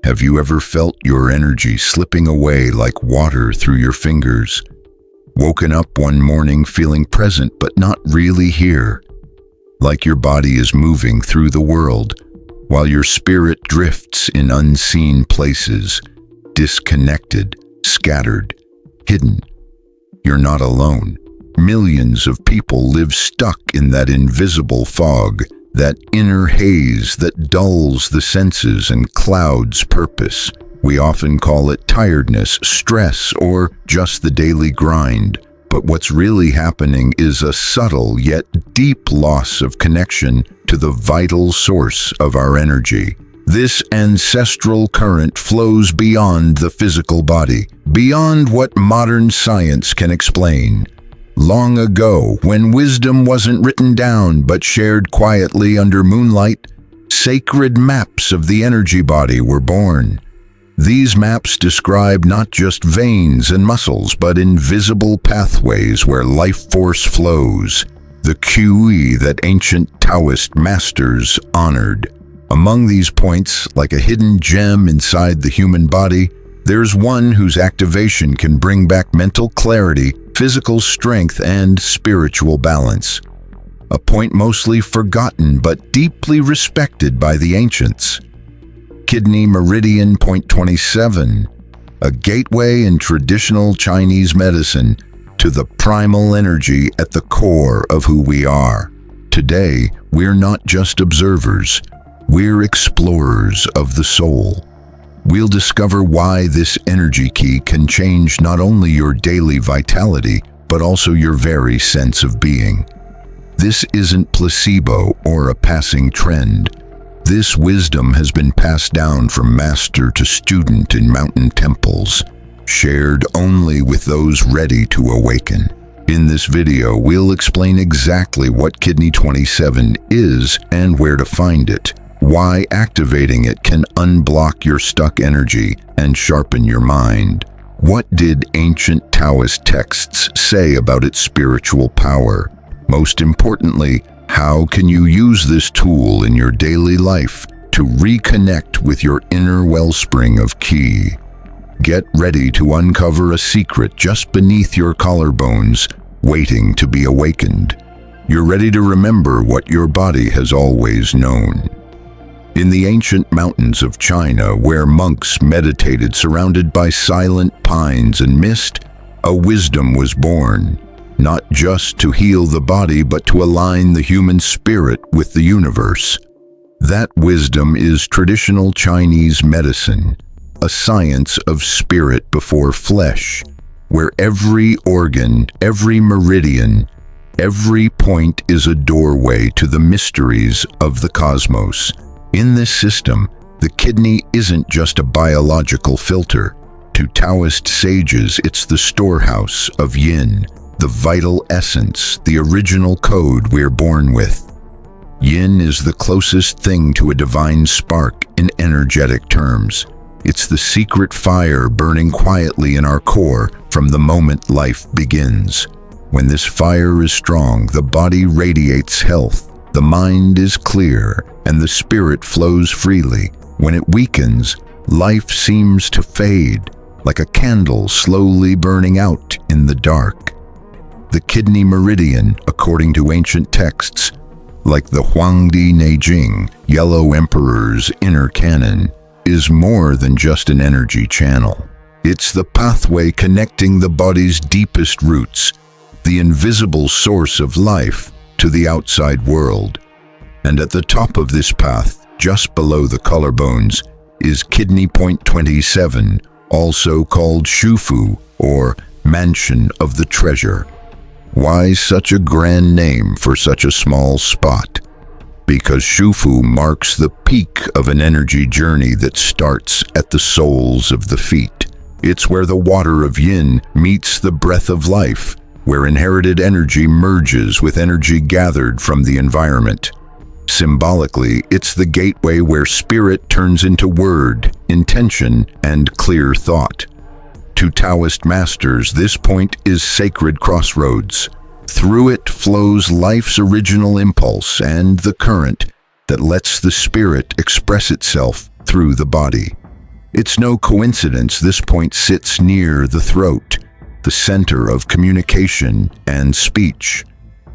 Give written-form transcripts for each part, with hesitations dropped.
Have you ever felt your energy slipping away like water through your fingers? Woken up one morning feeling present but not really here? Like your body is moving through the world, while your spirit drifts in unseen places, disconnected, scattered, hidden. You're not alone. Millions of people live stuck in that invisible fog, that inner haze that dulls the senses and clouds purpose. We often call it tiredness, stress, or just the daily grind. But what's really happening is a subtle yet deep loss of connection to the vital source of our energy. This ancestral current flows beyond the physical body, beyond what modern science can explain. Long ago, when wisdom wasn't written down but shared quietly under moonlight, sacred maps of the energy body were born. These maps describe not just veins and muscles, but invisible pathways where life force flows, the QE that ancient Taoist masters honored. Among these points, like a hidden gem inside the human body, there's one whose activation can bring back mental clarity, physical strength, and spiritual balance. A point mostly forgotten but deeply respected by the ancients. Kidney Meridian Point 27, a gateway in traditional Chinese medicine to the primal energy at the core of who we are. Today, we're not just observers, we're explorers of the soul. We'll discover why this energy key can change not only your daily vitality, but also your very sense of being. This isn't placebo or a passing trend. This wisdom has been passed down from master to student in mountain temples, shared only with those ready to awaken. In this video, we'll explain exactly what Kidney 27 is and where to find it, why activating it can unblock your stuck energy and sharpen your mind. What did ancient Taoist texts say about its spiritual power? Most importantly, how can you use this tool in your daily life to reconnect with your inner wellspring of Qi? Get ready to uncover a secret just beneath your collarbones, waiting to be awakened. You're ready to remember what your body has always known. In the ancient mountains of China, where monks meditated surrounded by silent pines and mist, a wisdom was born, not just to heal the body, but to align the human spirit with the universe. That wisdom is traditional Chinese medicine, a science of spirit before flesh, where every organ, every meridian, every point is a doorway to the mysteries of the cosmos. In this system, the kidney isn't just a biological filter. To Taoist sages, it's the storehouse of yin, the vital essence, the original code we're born with. Yin is the closest thing to a divine spark in energetic terms. It's the secret fire burning quietly in our core from the moment life begins. When this fire is strong, the body radiates health, the mind is clear, and the spirit flows freely. When it weakens, life seems to fade, like a candle slowly burning out in the dark. The kidney meridian, according to ancient texts, like the Huangdi Jing, Yellow Emperor's inner canon, is more than just an energy channel. It's the pathway connecting the body's deepest roots, the invisible source of life, to the outside world. And at the top of this path, just below the collarbones, is Kidney Point 27, also called Shufu, or Mansion of the Treasure. Why such a grand name for such a small spot? Because Shufu marks the peak of an energy journey that starts at the soles of the feet. It's where the water of yin meets the breath of life, where inherited energy merges with energy gathered from the environment. Symbolically, it's the gateway where spirit turns into word, intention, and clear thought. To Taoist masters, this point is sacred crossroads. Through it flows life's original impulse and the current that lets the spirit express itself through the body. It's no coincidence this point sits near the throat, the center of communication and speech.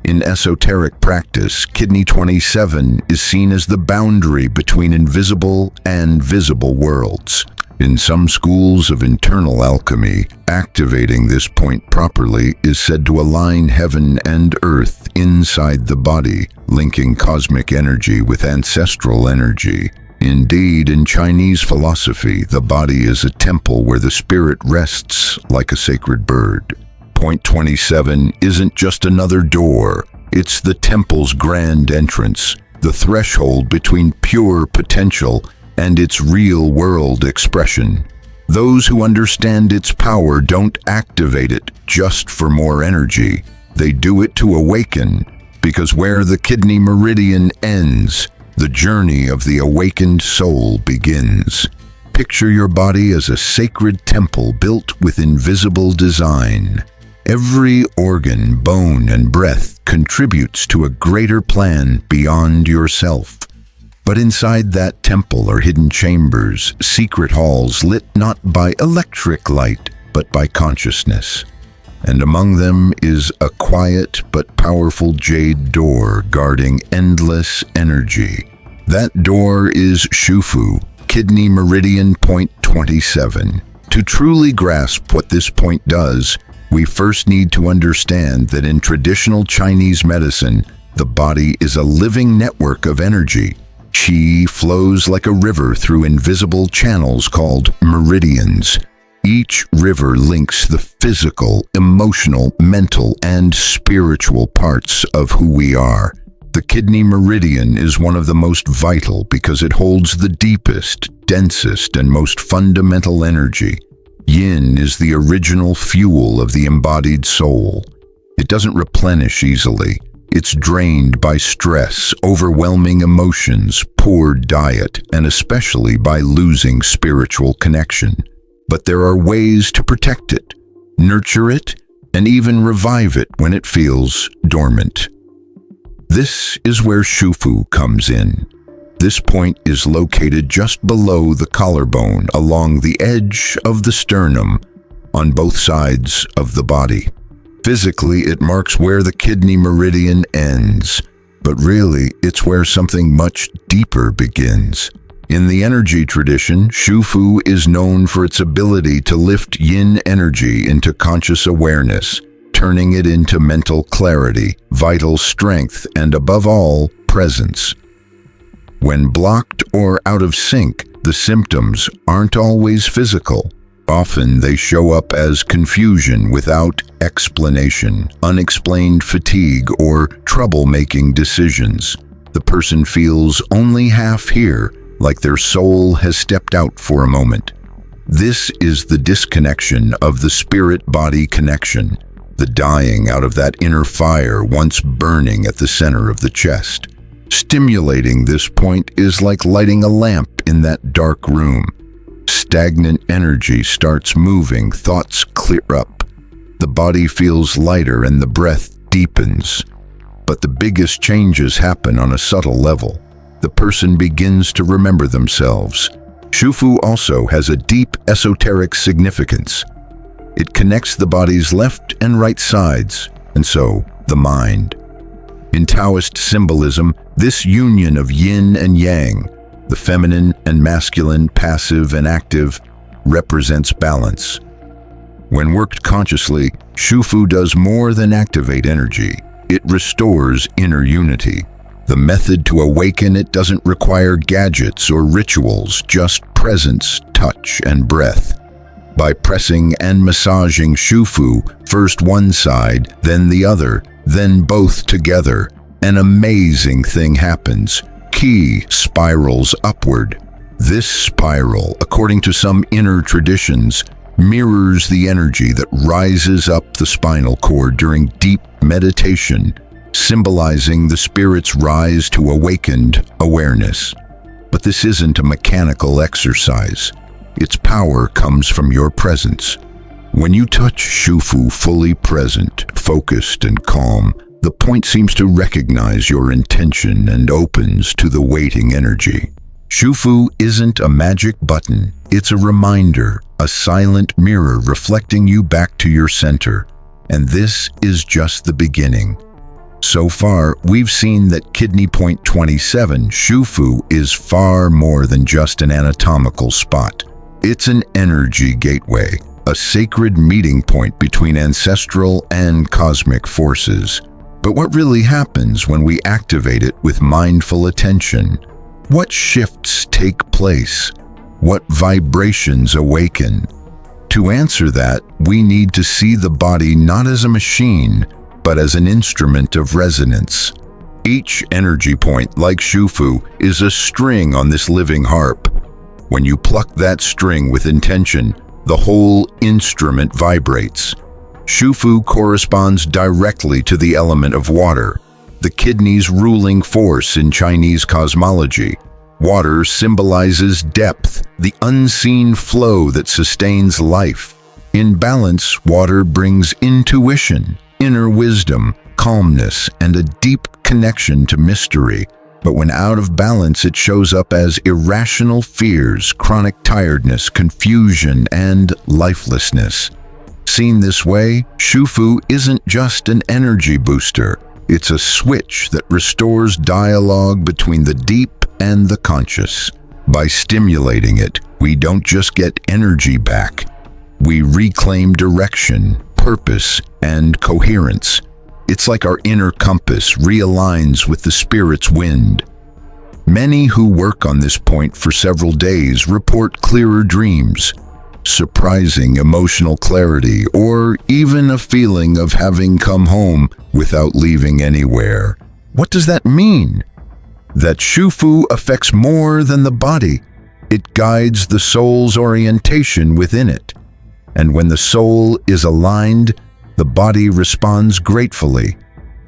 In esoteric practice, kidney 27 is seen as the boundary between invisible and visible worlds. In some schools of internal alchemy, activating this point properly is said to align heaven and earth inside the body, linking cosmic energy with ancestral energy. Indeed, in Chinese philosophy, the body is a temple where the spirit rests like a sacred bird. Point 27 isn't just another door, it's the temple's grand entrance, the threshold between pure potential and its real-world expression. Those who understand its power don't activate it just for more energy. They do it to awaken, because where the kidney meridian ends, the journey of the awakened soul begins. Picture your body as a sacred temple built with invisible design. Every organ, bone, and breath contributes to a greater plan beyond yourself. But inside that temple are hidden chambers, secret halls lit not by electric light, but by consciousness. And among them is a quiet but powerful jade door guarding endless energy. That door is Shufu, kidney meridian point 27. To truly grasp what this point does, we first need to understand that in traditional Chinese medicine, the body is a living network of energy. Qi flows like a river through invisible channels called meridians. Each river links the physical, emotional, mental, and spiritual parts of who we are. The kidney meridian is one of the most vital because it holds the deepest, densest, and most fundamental energy. Yin is the original fuel of the embodied soul. It doesn't replenish easily. It's drained by stress, overwhelming emotions, poor diet, and especially by losing spiritual connection. But there are ways to protect it, nurture it, and even revive it when it feels dormant. This is where Shufu comes in. This point is located just below the collarbone, along the edge of the sternum, on both sides of the body. Physically, it marks where the kidney meridian ends, but really, it's where something much deeper begins. In the energy tradition, Shufu is known for its ability to lift yin energy into conscious awareness, turning it into mental clarity, vital strength, and above all, presence. When blocked or out of sync, the symptoms aren't always physical. Often they show up as confusion without explanation, unexplained fatigue, or trouble making decisions. The person feels only half here, like their soul has stepped out for a moment. This is the disconnection of the spirit-body connection, the dying out of that inner fire once burning at the center of the chest. Stimulating this point is like lighting a lamp in that dark room. Stagnant energy starts moving, thoughts clear up. The body feels lighter and the breath deepens. But the biggest changes happen on a subtle level. The person begins to remember themselves. Shufu also has a deep esoteric significance. It connects the body's left and right sides, and so the mind. In Taoist symbolism, this union of yin and yang, the feminine and masculine, passive and active, represents balance. When worked consciously, Shufu does more than activate energy. It restores inner unity. The method to awaken it doesn't require gadgets or rituals, just presence, touch, and breath. By pressing and massaging Shufu, first one side, then the other, then both together, an amazing thing happens. Qi spirals upward. This spiral, according to some inner traditions, mirrors the energy that rises up the spinal cord during deep meditation, symbolizing the spirit's rise to awakened awareness. But this isn't a mechanical exercise. Its power comes from your presence. When you touch Shufu fully present, focused, and calm, the point seems to recognize your intention and opens to the waiting energy. Shufu isn't a magic button. It's a reminder, a silent mirror reflecting you back to your center. And this is just the beginning. So far, we've seen that kidney point 27, Shufu, is far more than just an anatomical spot. It's an energy gateway, a sacred meeting point between ancestral and cosmic forces. But what really happens when we activate it with mindful attention? What shifts take place? What vibrations awaken? To answer that, we need to see the body not as a machine, but as an instrument of resonance. Each energy point, like Shufu, is a string on this living harp. When you pluck that string with intention, the whole instrument vibrates. Shufu corresponds directly to the element of water, the kidney's ruling force in Chinese cosmology. Water symbolizes depth, the unseen flow that sustains life. In balance, water brings intuition, inner wisdom, calmness, and a deep connection to mystery. But when out of balance, it shows up as irrational fears, chronic tiredness, confusion, and lifelessness. Seen this way, Shufu isn't just an energy booster. It's a switch that restores dialogue between the deep and the conscious. By stimulating it, we don't just get energy back. We reclaim direction, purpose, and coherence. It's like our inner compass realigns with the spirit's wind. Many who work on this point for several days report clearer dreams, surprising emotional clarity, or even a feeling of having come home without leaving anywhere. What does that mean? That Shufu affects more than the body. It guides the soul's orientation within it. And when the soul is aligned, the body responds gratefully.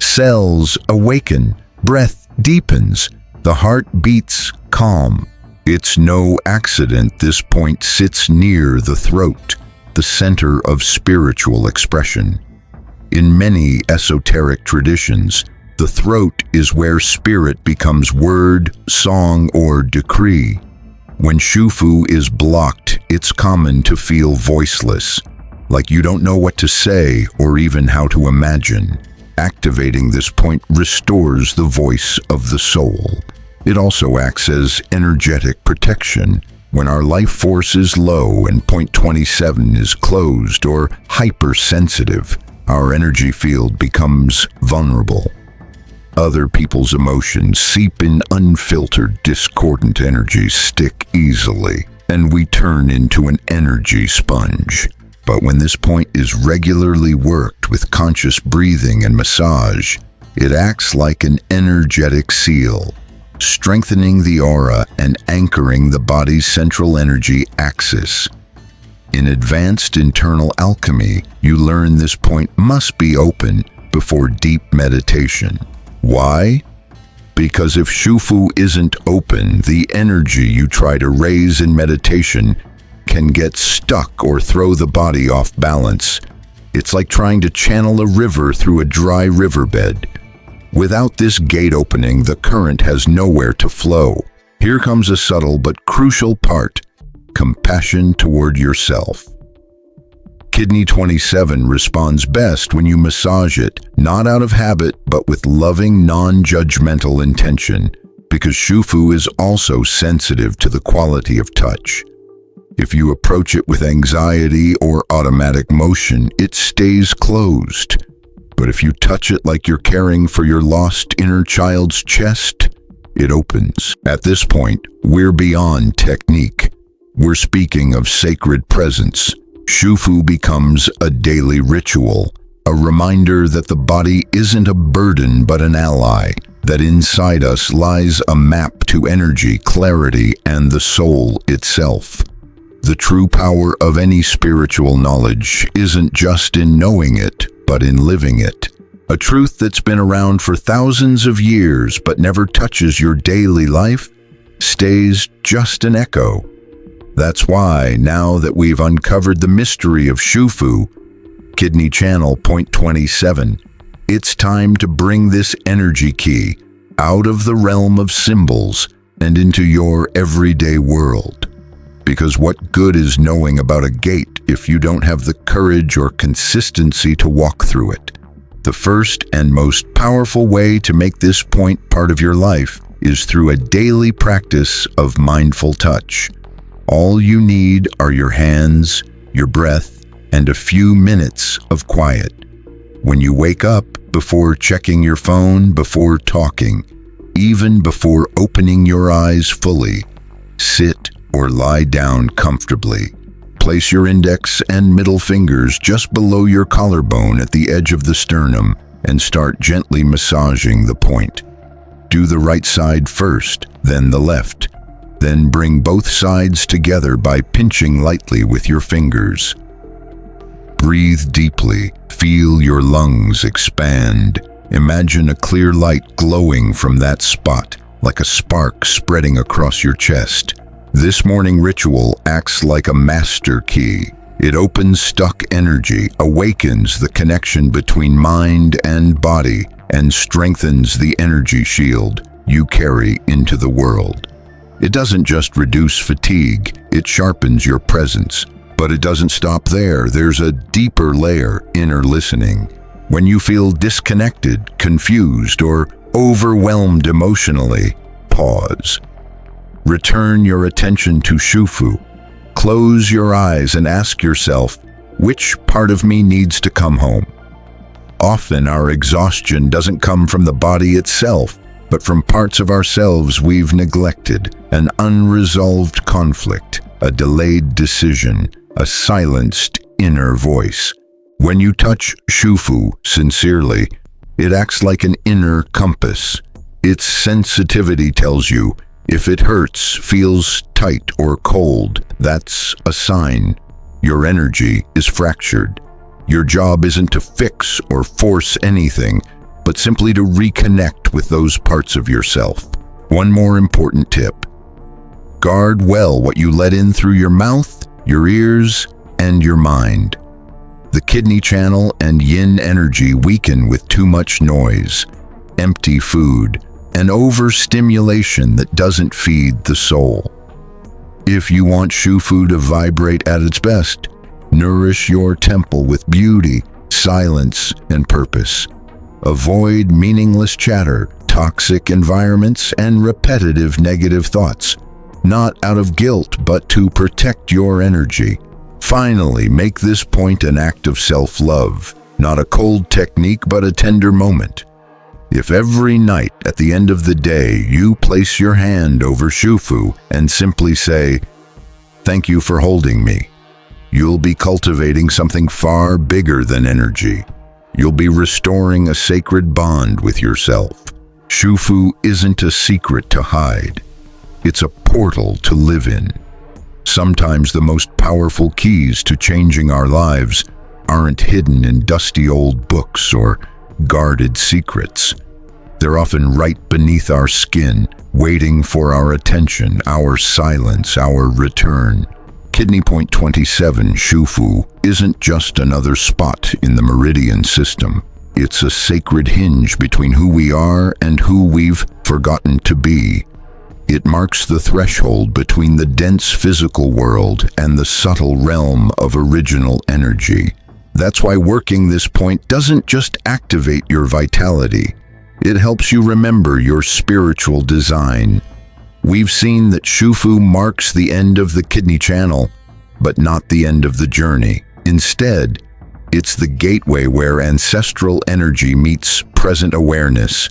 Cells awaken, breath deepens, the heart beats calm. It's no accident this point sits near the throat, the center of spiritual expression. In many esoteric traditions, the throat is where spirit becomes word, song, or decree. When Shufu is blocked, it's common to feel voiceless, like you don't know what to say or even how to imagine. Activating this point restores the voice of the soul. It also acts as energetic protection. When our life force is low and point 27 is closed or hypersensitive, our energy field becomes vulnerable. Other people's emotions seep in unfiltered, discordant energies, stick easily, and we turn into an energy sponge. But when this point is regularly worked with conscious breathing and massage, it acts like an energetic seal, strengthening the aura and anchoring the body's central energy axis. In advanced internal alchemy, you learn this point must be open before deep meditation. Why? Because if Shufu isn't open, the energy you try to raise in meditation can get stuck or throw the body off balance. It's like trying to channel a river through a dry riverbed. Without this gate opening, the current has nowhere to flow. Here comes a subtle but crucial part: compassion toward yourself. Kidney 27 responds best when you massage it, not out of habit, but with loving, non-judgmental intention, because Shufu is also sensitive to the quality of touch. If you approach it with anxiety or automatic motion, it stays closed. But if you touch it like you're caring for your lost inner child's chest, it opens. At this point, we're beyond technique. We're speaking of sacred presence. Shufu becomes a daily ritual, a reminder that the body isn't a burden but an ally, that inside us lies a map to energy, clarity, and the soul itself. The true power of any spiritual knowledge isn't just in knowing it, but in living it. A truth that's been around for thousands of years but never touches your daily life stays just an echo. That's why, now that we've uncovered the mystery of Shufu, kidney channel point 27, it's time to bring this energy key out of the realm of symbols and into your everyday world. because what good is knowing about a gate if you don't have the courage or consistency to walk through it? The first and most powerful way to make this point part of your life is through a daily practice of mindful touch. All you need are your hands, your breath, and a few minutes of quiet. When you wake up, before checking your phone, before talking, even before opening your eyes fully, sit or lie down comfortably. Place your index and middle fingers just below your collarbone at the edge of the sternum and start gently massaging the point. Do the right side first, then the left. Then bring both sides together by pinching lightly with your fingers. Breathe deeply. Feel your lungs expand. Imagine a clear light glowing from that spot, like a spark spreading across your chest. This morning ritual acts like a master key. It opens stuck energy, awakens the connection between mind and body, and strengthens the energy shield you carry into the world. It doesn't just reduce fatigue, it sharpens your presence. But it doesn't stop there. There's a deeper layer, inner listening. When you feel disconnected, confused, or overwhelmed emotionally, pause. Return your attention to Shufu. Close your eyes and ask yourself, which part of me needs to come home? Often our exhaustion doesn't come from the body itself, but from parts of ourselves we've neglected, an unresolved conflict, a delayed decision, a silenced inner voice. When you touch Shufu sincerely, it acts like an inner compass. Its sensitivity tells you if it hurts, feels tight or cold, that's a sign your energy is fractured. Your job isn't to fix or force anything, but simply to reconnect with those parts of yourself. One more important tip. Guard well what you let in through your mouth, your ears, and your mind. The kidney channel and yin energy weaken with too much noise, empty food, and overstimulation that doesn't feed the soul. If you want Shufu to vibrate at its best, nourish your temple with beauty, silence, and purpose. Avoid meaningless chatter, toxic environments, and repetitive negative thoughts, not out of guilt, but to protect your energy. Finally, make this point an act of self-love, not a cold technique, but a tender moment. If every night at the end of the day you place your hand over Shufu and simply say, "Thank you for holding me," you'll be cultivating something far bigger than energy. You'll be restoring a sacred bond with yourself. Shufu isn't a secret to hide. It's a portal to live in. Sometimes the most powerful keys to changing our lives aren't hidden in dusty old books or guarded secrets. They're often right beneath our skin, waiting for our attention, our silence, our return. Kidney point 27, Shufu, isn't just another spot in the meridian system. It's a sacred hinge between who we are and who we've forgotten to be. It marks the threshold between the dense physical world and the subtle realm of original energy. That's why working this point doesn't just activate your vitality. It helps you remember your spiritual design. We've seen that Shufu marks the end of the kidney channel, but not the end of the journey. Instead, it's the gateway where ancestral energy meets present awareness,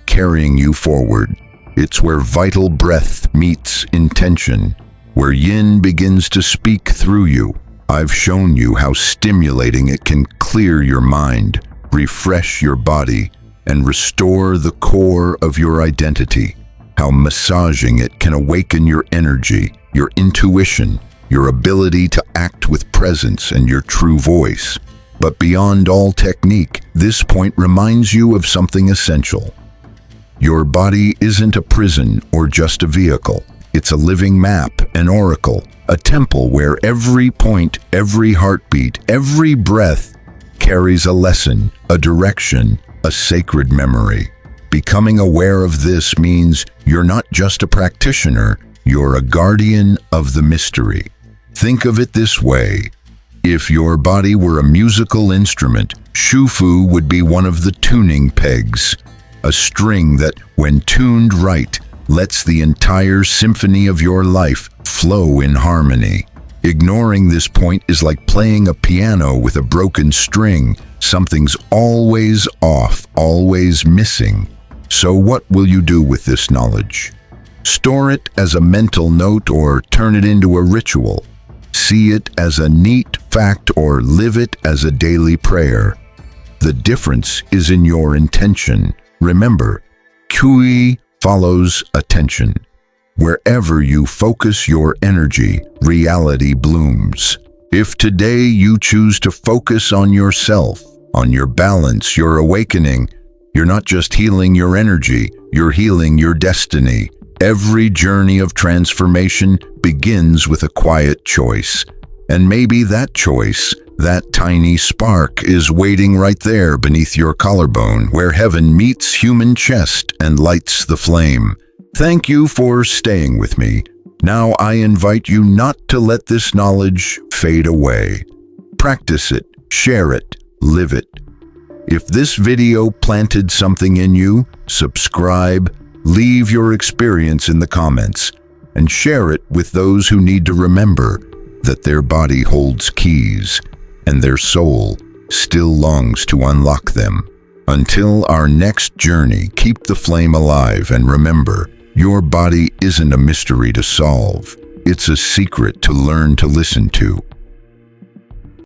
carrying you forward. It's where vital breath meets intention, where yin begins to speak through you. I've shown you how stimulating it can clear your mind, refresh your body, and restore the core of your identity. How massaging it can awaken your energy, your intuition, your ability to act with presence, and your true voice. But beyond all technique, this point reminds you of something essential. Your body isn't a prison or just a vehicle. It's a living map, an oracle, a temple where every point, every heartbeat, every breath carries a lesson, a direction, a sacred memory. Becoming aware of this means you're not just a practitioner, You're a guardian of the mystery. Think of it this way. If your body were a musical instrument, Shufu would be one of the tuning pegs, a string that, when tuned right, lets the entire symphony of your life flow in harmony. Ignoring this point is like playing a piano with a broken string. Something's always off, always missing. So what will you do with this knowledge? Store it as a mental note or turn it into a ritual. See it as a neat fact or live it as a daily prayer. The difference is in your intention. Remember, Kui follows attention. Wherever you focus your energy, reality blooms. If today you choose to focus on yourself, on your balance, your awakening, you're not just healing your energy, you're healing your destiny. Every journey of transformation begins with a quiet choice. And maybe that choice, that tiny spark, is waiting right there beneath your collarbone, where heaven meets human chest and lights the flame. Thank you for staying with me. Now I invite you not to let this knowledge fade away. Practice it, share it, live it. If this video planted something in you, subscribe, leave your experience in the comments, and share it with those who need to remember that their body holds keys and their soul still longs to unlock them. Until our next journey, keep the flame alive and remember, your body isn't a mystery to solve. It's a secret to learn to listen to.